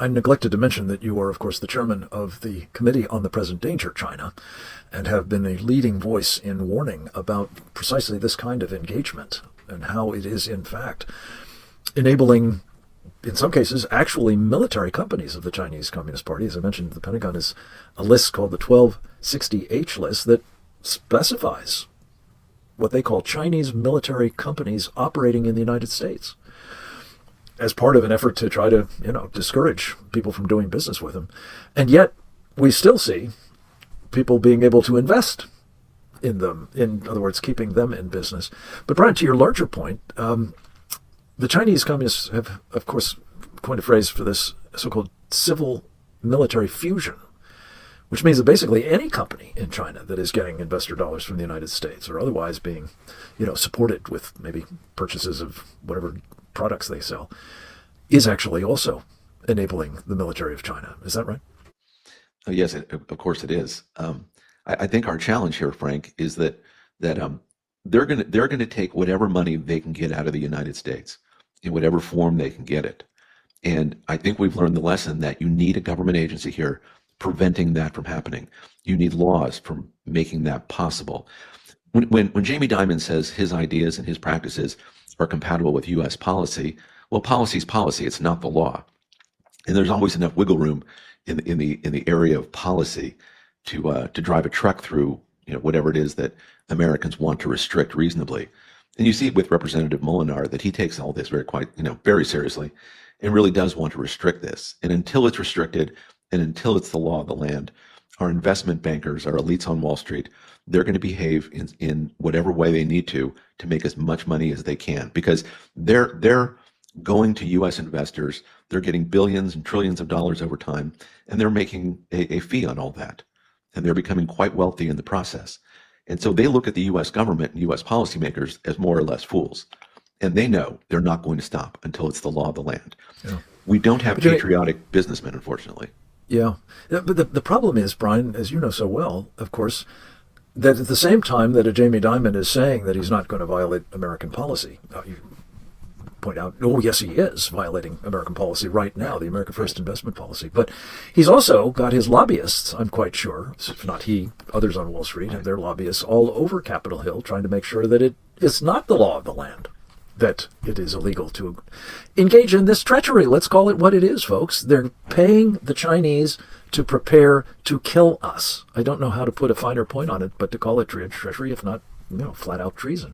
I neglected to mention that you are, of course, the chairman of the Committee on the Present Danger, China, and have been a leading voice in warning about precisely this kind of engagement and how it is, in fact, enabling, in some cases, actually military companies of the Chinese Communist Party. As I mentioned, the Pentagon has a list called the 1260H list that specifies what they call Chinese military companies operating in the United States as part of an effort to try to, discourage people from doing business with them. And yet we still see people being able to invest in them, in other words, keeping them in business. But Brian, to your larger point, the Chinese communists have, of course, coined a phrase for this so-called civil military fusion, which means that basically any company in China that is getting investor dollars from the United States or otherwise being, supported with maybe purchases of whatever products they sell is actually also enabling the military of China. Is that right? Yes, of course it is. I think our challenge here, Frank, is that they're going to take whatever money they can get out of the United States in whatever form they can get it. And I think we've learned the lesson that you need a government agency here preventing that from happening. You need laws for making that possible. When Jamie Dimon says his ideas and his practices are compatible with U.S. policy, well, policy is policy. It's not the law. And there's always enough wiggle room in the area of policy to drive a truck through whatever it is that Americans want to restrict reasonably. And you see it with Representative Molinar that he takes all this very seriously and really does want to restrict this. And until it's restricted and until it's the law of the land, our investment bankers, our elites on Wall Street, they're going to behave in whatever way they need to make as much money as they can, because they're going to U.S. investors. They're getting billions and trillions of dollars over time, and they're making a fee on all that. And they're becoming quite wealthy in the process. And so they look at the U.S. government and U.S. policymakers as more or less fools. And they know they're not going to stop until it's the law of the land. Yeah. We don't have patriotic businessmen, unfortunately. Yeah. But the problem is, Brian, as you know so well, of course, that at the same time that a Jamie Dimon is saying that he's not going to violate American policy, you point out, oh, yes, he is violating American policy right now, the America First investment policy. But he's also got his lobbyists, I'm quite sure, if not he, others on Wall Street have their lobbyists all over Capitol Hill trying to make sure that it is not the law of the land, that it is illegal to engage in this treachery. Let's call it what it is, folks. They're paying the Chinese to prepare to kill us. I don't know how to put a finer point on it, but to call it treachery, if not, flat out treason.